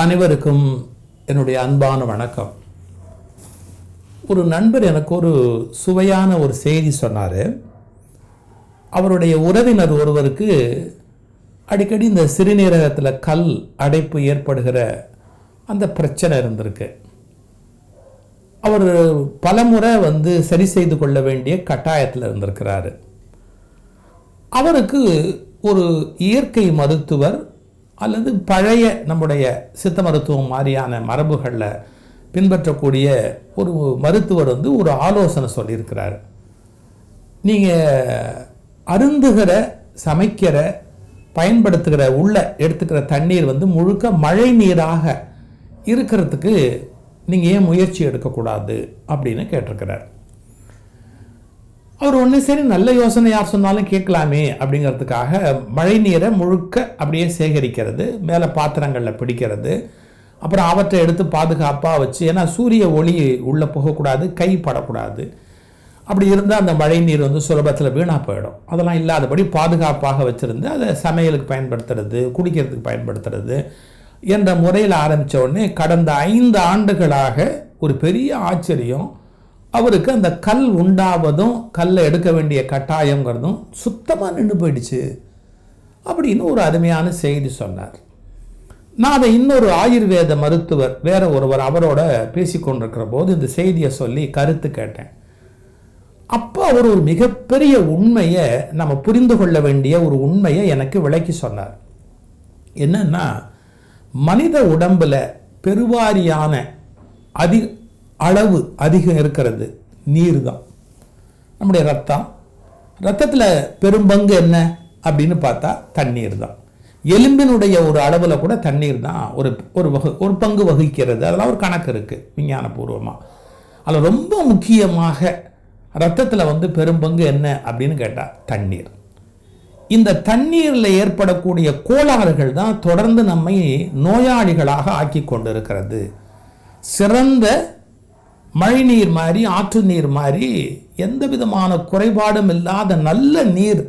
அனைவருக்கும் என்னுடைய அன்பான வணக்கம். ஒரு நண்பர் எனக்கு ஒரு சுவையான ஒரு செய்தி சொன்னார். அவருடைய உறவினர் ஒருவருக்கு அடிக்கடி இந்த சிறுநீரகத்தில் கல் அடைப்பு ஏற்படுகிற அந்த பிரச்சனை இருந்திருக்கு. அவர் பலமுறை சரி செய்து கொள்ள வேண்டிய கட்டாயத்தில் இருந்திருக்கிறாரு. அவருக்கு ஒரு இயற்கை மருத்துவர் அல்லது பழைய நம்முடைய சித்த மருத்துவம் மாதிரியான மரபுகளில் பின்பற்றக்கூடிய ஒரு மருத்துவர் ஒரு ஆலோசனை சொல்லியிருக்கிறார். நீங்கள் அருந்துகிற, சமைக்கிற, பயன்படுத்துகிற, உள்ள எடுத்துக்கிற தண்ணீர் முழுக்க மழை நீராக இருக்கிறதுக்கு நீங்கள் ஏன் முயற்சி எடுக்கக்கூடாது அப்படின்னு கேட்டிருக்கிறார். அவர் ஒன்று சரி, நல்ல யோசனை, யார் சொன்னாலும் கேட்கலாமே அப்படிங்கிறதுக்காக மழை நீரை முழுக்க அப்படியே சேகரிக்கிறது, மேலே பாத்திரங்களில் பிடிக்கிறது, அப்புறம் அவற்றை எடுத்து பாதுகாப்பாக வச்சு, ஏன்னா சூரிய ஒளி உள்ளே போகக்கூடாது, கை படக்கூடாது. அப்படி இருந்தால் அந்த மழை நீர் சுலபத்தில் வீணாக போயிடும். அதெல்லாம் இல்லாதபடி பாதுகாப்பாக வச்சுருந்து அதை சமையலுக்கு பயன்படுத்துறது, குடிக்கிறதுக்கு பயன்படுத்துறது என்ற முறையில் ஆரம்பித்த உடனே கடந்த 5 ஆண்டுகளாக ஒரு பெரிய ஆச்சரியம். அவருக்கு அந்த கல் உண்டாவதும் கல்லை எடுக்க வேண்டிய கட்டாயங்கிறதும் சுத்தமாக நின்று போயிடுச்சு அப்படின்னு ஒரு அருமையான செய்தி சொன்னார். நான் அதை இன்னொரு ஆயுர்வேத மருத்துவர் வேற ஒருவர் அவரோட பேசிக்கொண்டிருக்கிற போது இந்த செய்தியை சொல்லி கருத்து கேட்டேன். அப்போ அவர் ஒரு மிகப்பெரிய உண்மையை, நம்ம புரிந்து கொள்ள வேண்டிய ஒரு உண்மையை எனக்கு விளக்கி சொன்னார். என்னன்னா, மனித உடம்புல பெருவாரியான அதிகம் இருக்கிறது நீர் தான். நம்முடைய ரத்தத்தில் பெரும்பங்கு என்ன அப்படின்னு பார்த்தா தண்ணீர் தான். எலும்பினுடைய ஒரு அளவில் கூட தண்ணீர் தான் ஒரு பங்கு வகிக்கிறது. அதெல்லாம் ஒரு கணக்கு இருக்குது விஞ்ஞானபூர்வமாக. அதில் ரொம்ப முக்கியமாக ரத்தத்தில் பெரும்பங்கு என்ன அப்படின்னு கேட்டால் தண்ணீர். இந்த தண்ணீரில் ஏற்படக்கூடிய கோளாறுகள் தான் தொடர்ந்து நம்மை நோயாளிகளாக ஆக்கி கொண்டிருக்கிறது. சிறந்த மழைநீர் மாதிரி, ஆற்று நீர் மாதிரி எந்த விதமான குறைபாடும் இல்லாத நல்ல நீர்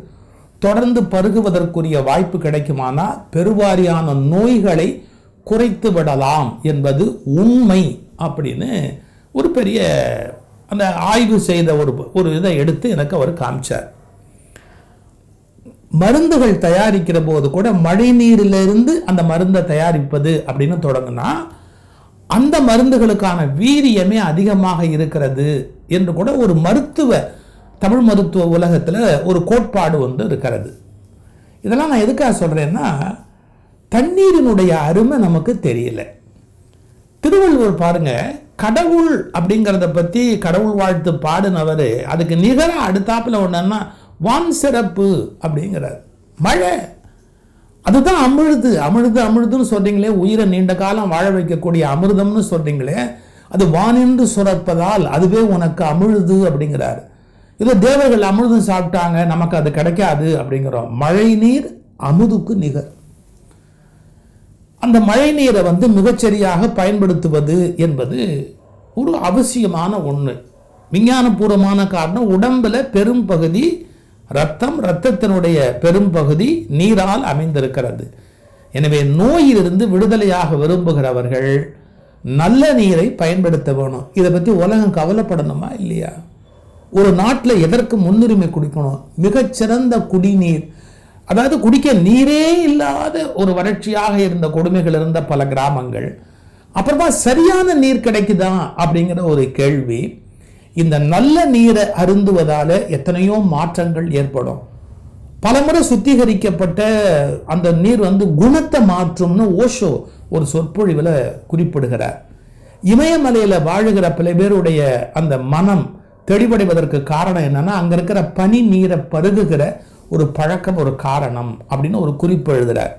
தொடர்ந்து பருகுவதற்குரிய வாய்ப்பு கிடைக்குமானா பெருவாரியான நோய்களை குறைத்து விடலாம் என்பது உண்மை அப்படின்னு ஒரு பெரிய அந்த ஆய்வு செய்த ஒரு இதை எடுத்து எனக்கு அவர் காமிச்சார். மருந்துகள் தயாரிக்கிற போது கூட மழை நீரிலிருந்து அந்த மருந்தை தயாரிப்பது அப்படின்னு தொடங்கினா அந்த மருந்துகளுக்கான வீரியமே அதிகமாக இருக்கிறது என்று கூட ஒரு தமிழ் மருத்துவ உலகத்தில் ஒரு கோட்பாடு இருக்கிறது. இதெல்லாம் நான் எதுக்காக சொல்கிறேன்னா, தண்ணீரினுடைய அருமை நமக்கு தெரியல. திருவள்ளுவர் பாருங்க, கடவுள் அப்படிங்கிறத பற்றி கடவுள் வாழ்த்து பாடினவர் அதுக்கு நிகராக அடுத்தாப்பில் ஒன்றுன்னா வான் சிறப்பு அப்படிங்கிறார். மழை அதுதான் அமிர்துன்னு சொல்றீங்களே, உயிரை நீண்ட காலம் வாழ வைக்கக்கூடிய அமிர்தம்னு சொல்றீங்களே, அது வானின்று சுரப்பதால் அதுவே உனக்கு அமிழ்து அப்படிங்கிறார். இதோ தேவர்கள் அமிர்தம் சாப்பிட்டாங்க, நமக்கு அது கிடைக்காது அப்படிங்கிறோம். மழை நீர் அமுதுக்கு நிகர். அந்த மழை நீரை மிகச்சரியாக பயன்படுத்துவது என்பது ஒரு அவசியமான ஒன்று. விஞ்ஞானபூர்வமான காரணம், உடம்புல பெரும் பகுதி இரத்தத்தினுடைய பெரும் பகுதி நீரால் அமைந்திருக்கிறது. எனவே நோயிலிருந்து விடுதலையாக விரும்புகிறவர்கள் நல்ல நீரை பயன்படுத்த வேணும். இதை பற்றி உலகம் கவலைப்படணுமா இல்லையா? ஒரு நாட்டில் எதற்கு முன்னுரிமை கொடுக்கணும்? மிகச்சிறந்த குடிநீர், அதாவது குடிக்க நீரே இல்லாத ஒரு வறட்சியாக இருந்த கொடுமைகள் இருந்த பல கிராமங்கள், அப்புறமா சரியான நீர் கிடைக்குதா அப்படிங்கிற ஒரு கேள்வி. இந்த நல்ல நீரை அருந்துவதால எத்தனையோ மாற்றங்கள் ஏற்படும். பலமுறை சுத்திகரிக்கப்பட்ட அந்த நீர் குணத்தை மாற்றும்னு ஓஷோ ஒரு சொற்பொழிவில் குறிப்பிடுகிறார். இமயமலையில் வாழுகிற பல பேருடைய அந்த மனம் தெளிவடைவதற்கு காரணம் என்னன்னா, அங்க இருக்கிற பனி நீரை பருகுகிற ஒரு பழக்கம் ஒரு காரணம் அப்படின்னு ஒரு குறிப்பு எழுதுறார்.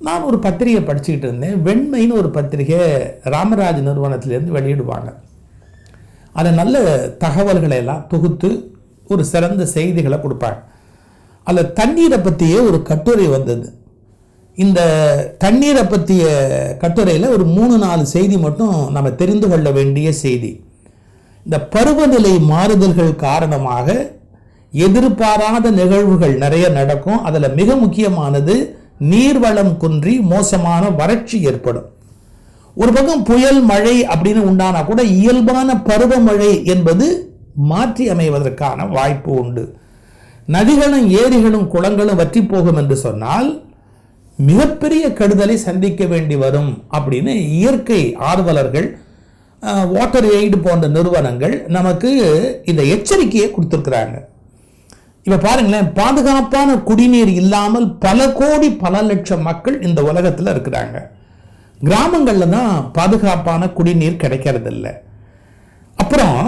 நான் ஒரு பத்திரிகை படிச்சுக்கிட்டு இருந்தேன். வெண்மைன்னு ஒரு பத்திரிகை ராமராஜ் நிறுவனத்திலேருந்து வெளியிடுவாங்க. அதை நல்ல தகவல்களை எல்லாம் தொகுத்து ஒரு சிறந்த செய்திகளை கொடுப்பாங்க. அதில் தண்ணீரை பற்றிய ஒரு கட்டுரை வந்தது. இந்த தண்ணீரை பற்றிய கட்டுரையில் ஒரு 3-4 செய்தி மட்டும் நம்ம தெரிந்து கொள்ள வேண்டிய செய்தி. இந்த பருவநிலை மாறுதல்கள் காரணமாக எதிர்பாராத நிகழ்வுகள் நிறைய நடக்கும். அதில் மிக முக்கியமானது நீர்வளம் குன்றி மோசமான வறட்சி ஏற்படும். ஒரு பக்கம் புயல் மழை அப்படின்னு உண்டானா கூட இயல்பான பருவமழை என்பது மாற்றி அமைவதற்கான வாய்ப்பு உண்டு. நதிகளும் ஏரிகளும் குளங்களும் வற்றி போகும் என்று சொன்னால் மிகப்பெரிய கெடுதலை சந்திக்க வேண்டி வரும் அப்படின்னு இயற்கை ஆர்வலர்கள், வாட்டர் எய்டு போன்ற நிறுவனங்கள் நமக்கு இந்த எச்சரிக்கையை கொடுத்துருக்குறாங்க. இப்போ பாருங்களேன், பாதுகாப்பான குடிநீர் இல்லாமல் பல கோடி பல லட்சம் மக்கள் இந்த உலகத்தில் இருக்கிறாங்க. கிராமங்களில் தான் பாதுகாப்பான குடிநீர் கிடைக்கிறது இல்லை. அப்புறம்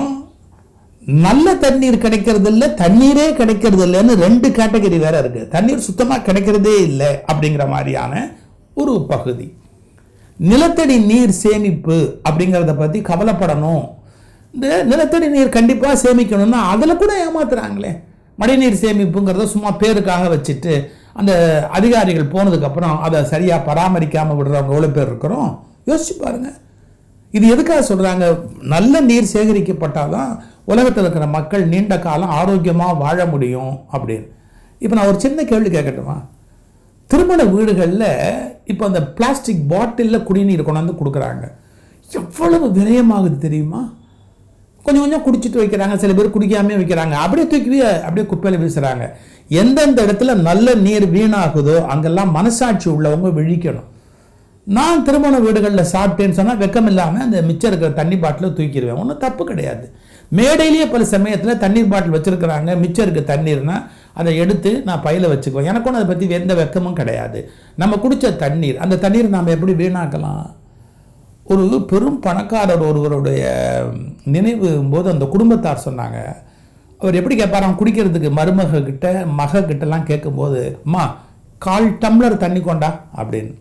நல்ல தண்ணீர் கிடைக்கிறது இல்லை, தண்ணீரே கிடைக்கிறது இல்லைன்னு 2 கேட்டகரி வேற இருக்கு. தண்ணீர் சுத்தமாக கிடைக்கிறதே இல்லை அப்படிங்கிற மாதிரியான ஒரு பகுதி. நிலத்தடி நீர் சேமிப்பு அப்படிங்கிறத பற்றி கவலைப்படணும். இந்த நிலத்தடி நீர் கண்டிப்பாக சேமிக்கணும்னா அதில் கூட ஏமாத்துறாங்களே. மழைநீர் சேமிப்புங்கிறத சும்மா பேருக்காக வச்சுட்டு அந்த அதிகாரிகள் போனதுக்கப்புறம் அதை சரியாக பராமரிக்காமல் விடுறவங்க எவ்வளோ பேர் இருக்கிறோம் யோசிச்சு பாருங்க. இது எதுக்காக சொல்கிறாங்க? நல்ல நீர் சேகரிக்கப்பட்டால் தான் உலகத்தில் இருக்கிற மக்கள் நீண்ட காலம் ஆரோக்கியமாக வாழ முடியும் அப்படின்னு. இப்போ நான் ஒரு சின்ன கேள்வி கேட்கட்டுமா? திருமண வீடுகளில் இப்போ அந்த பிளாஸ்டிக் பாட்டிலில் குடிநீர் கொண்டாந்து கொடுக்குறாங்க. எவ்வளவு விரயமாகுது தெரியுமா? கொஞ்சம் கொஞ்சம் குடிச்சிட்டு வைக்கிறாங்க, சில பேர் குடிக்காமே வைக்கிறாங்க, அப்படியே தூக்கி அப்படியே குப்பையில் வீசுகிறாங்க. எந்தெந்த இடத்துல நல்ல நீர் வீணாகுதோ அங்கெல்லாம் மனசாட்சி உள்ளவங்க விழிக்கணும். நான் திருமண வீடுகளில் சாப்பிட்டேன்னு சொன்னால் வெக்கம் இல்லாமல் அந்த மிச்சம் இருக்கிற தண்ணி பாட்டில் தூக்கிடுவேன். ஒன்றும் தப்பு கிடையாது. மேடையிலேயே பல சமயத்தில் தண்ணீர் பாட்டில் வச்சுருக்கிறாங்க, மிச்சம் இருக்க தண்ணீர்னா அதை எடுத்து நான் பையில் வச்சுக்குவேன். எனக்கு ஒன்றும் அதை பற்றி எந்த வெக்கமும் கிடையாது. நம்ம குடித்த தண்ணீர், அந்த தண்ணீர் நாம் எப்படி வீணாக்கலாம்? ஒரு பெரும் பணக்காரர் ஒருவருடைய நினைவு போது அந்த குடும்பத்தார் சொன்னாங்க, அவர் எப்படி கேட்பாராம் குடிக்கிறதுக்கு மகக்கிட்டலாம் கேட்கும்போது, அம்மா 1/4 டம்ளர் தண்ணி கொண்டா அப்படின்னு.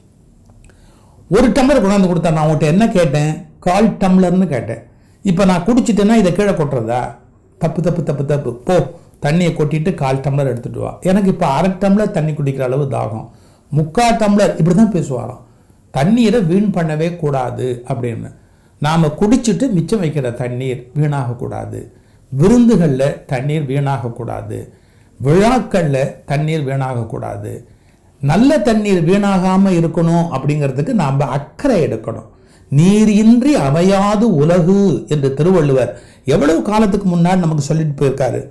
1 டம்ளர் கொண்டாந்து கொடுத்தா. நான் உங்கள்கிட்ட என்ன கேட்டேன்? 1/4 டம்ளர்னு கேட்டேன். இப்போ நான் குடிச்சிட்டேன்னா இதை கீழே கொட்டுறதா? தப்பு தப்பு தப்பு தப்பு. போ தண்ணியை கொட்டிட்டு 1/4 டம்ளர் எடுத்துகிட்டு வா. எனக்கு இப்போ 1/2 டம்ளர் தண்ணி குடிக்கிற அளவு தாகம், 3/4 டம்ளர் இப்படி தான் பேசுவாராம். தண்ணீரை வீண் பண்ணவே கூடாது அப்படின்னு. நாம் குடிச்சிட்டு மிச்சம் வைக்கிற தண்ணீர் வீணாகக்கூடாது. விருந்துகளில் தண்ணீர் வீணாகக்கூடாது. விழாக்களில் தண்ணீர் வீணாகக்கூடாது. நல்ல தண்ணீர் வீணாகாமல் இருக்கணும் அப்படிங்கிறதுக்கு நாம் அக்கறை எடுக்கணும். நீர் இன்றி அமையாது உலகு என்று திருவள்ளுவர் எவ்வளவு காலத்துக்கு முன்னாடி நமக்கு சொல்லிட்டு போயிருக்காரு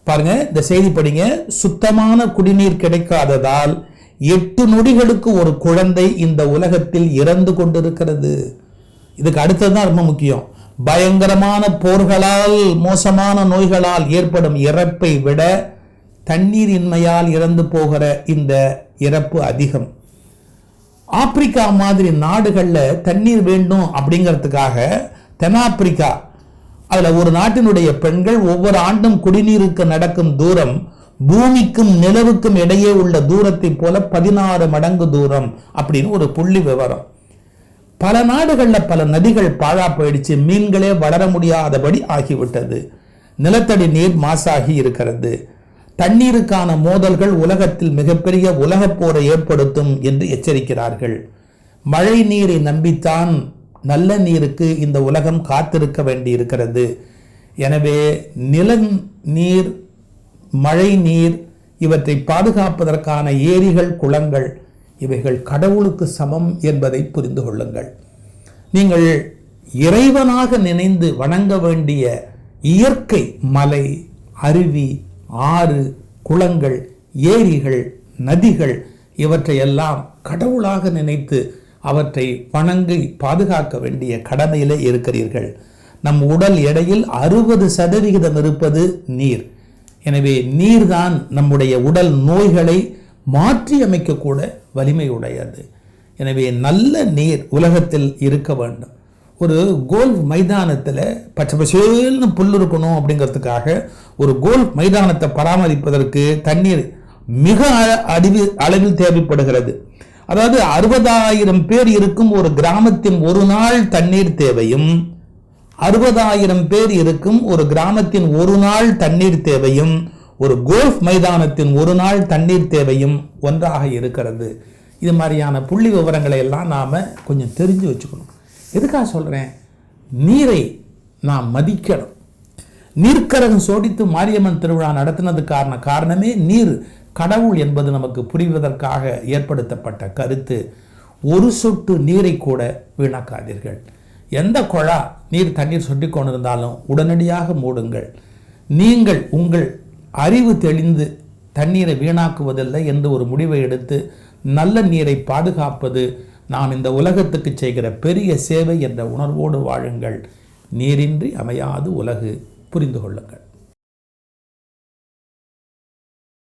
பாருங்க. இந்த செய்தி படிங்க. சுத்தமான குடிநீர் கிடைக்காததால் 8 நொடிகளுக்கு ஒரு குழந்தை இந்த உலகத்தில் இறந்து கொண்டிருக்கிறது. இதுக்கு அடுத்ததுதான் ரொம்ப முக்கியம். பயங்கரமான போர்களால், மோசமான நோய்களால் ஏற்படும் இறப்பை விட தண்ணீர் இன்மையால் இறந்து போகிற இந்த இறப்பு அதிகம். ஆப்பிரிக்கா மாதிரி நாடுகளில் தண்ணீர் வேண்டும் அப்படிங்கிறதுக்காக தென்னாப்பிரிக்கா, அதில் ஒரு நாட்டினுடைய பெண்கள் ஒவ்வொரு ஆண்டும் குடிநீருக்கு நடக்கும் தூரம் பூமிக்கும் நிலவுக்கும் இடையே உள்ள தூரத்தை போல 16 மடங்கு தூரம் அப்படின்னு ஒரு புள்ளி விவரம். பல நாடுகளில் பல நதிகள் பாழா போயிடுச்சு, மீன்களே வளர முடியாதபடி ஆகிவிட்டது. நிலத்தடி நீர் மாசாகி இருக்கிறது. தண்ணீருக்கான மோதல்கள் உலகத்தில் மிகப்பெரிய உலகப் போரை ஏற்படுத்தும் என்று எச்சரிக்கிறார்கள். மழை நீரை நம்பித்தான் நல்ல நீருக்கு இந்த உலகம் காத்திருக்க வேண்டி இருக்கிறது. எனவே நில நீர், மழை நீர் இவற்றை பாதுகாப்பதற்கான ஏரிகள், குளங்கள் இவைகள் கடவுளுக்கு சமம் என்பதை புரிந்து கொள்ளுங்கள். நீங்கள் இறைவனாக நினைந்து வணங்க வேண்டிய இயற்கை, மலை, அருவி, ஆறு, குளங்கள், ஏரிகள், நதிகள் இவற்றையெல்லாம் கடவுளாக நினைத்து அவற்றை வணங்கி பாதுகாக்க வேண்டிய கடமையிலே இருக்கிறீர்கள். நம் உடல் எடையில் 60% இருப்பது நீர். எனவே நீர்தான் நம்முடைய உடல் நோய்களை மாற்றி அமைக்கக்கூட வலிமை உடையது. எனவே நல்ல நீர் உலகத்தில் இருக்க வேண்டும். ஒரு கோல்ஃப் மைதானத்தில் பச்சை பசேல்னு புல் இருக்கணும் அப்படிங்கிறதுக்காக ஒரு கோல்ஃப் மைதானத்தை பராமரிப்பதற்கு தண்ணீர் மிக அளவில் தேவைப்படுகிறது. அதாவது 60,000 பேர் இருக்கும் ஒரு கிராமத்தின் ஒரு நாள் தண்ணீர் தேவையும், 60,000 பேர் இருக்கும் ஒரு கிராமத்தின் ஒரு நாள் தண்ணீர் தேவையும், ஒரு கோல்ஃப் மைதானத்தின் ஒரு நாள் தண்ணீர் தேவையும் ஒன்றாக இருக்கிறது. இது மாதிரியான புள்ளி விவரங்களை எல்லாம் நாம் கொஞ்சம் தெரிஞ்சு வச்சுக்கணும். எதுக்காக சொல்கிறேன்? நீரை நாம் மதிக்கணும். நீர்க்கரகம் சோடித்து மாரியம்மன் திருவிழா நடத்தினதுக்கான காரணமே நீர் கடவுள் என்பது நமக்கு புரிவதற்காக ஏற்படுத்தப்பட்ட கருத்து. ஒரு சொட்டு நீரை கூட வீணாக்காதீர்கள். எந்த குழா நீர் தண்ணீர் சொட்டி கொண்டிருந்தாலும் உடனடியாக மூடுங்கள். நீங்கள் உங்கள் அறிவு தெளிந்து தண்ணீரை வீணாக்குவதில்லை என்று ஒரு முடிவை எடுத்து நல்ல நீரை பாதுகாப்பது நாம் இந்த உலகத்துக்கு செய்கிற பெரிய சேவை என்ற உணர்வோடு வாழுங்கள். நீரின்றி அமையாது உலகு. புரிந்து கொள்ளுங்கள்.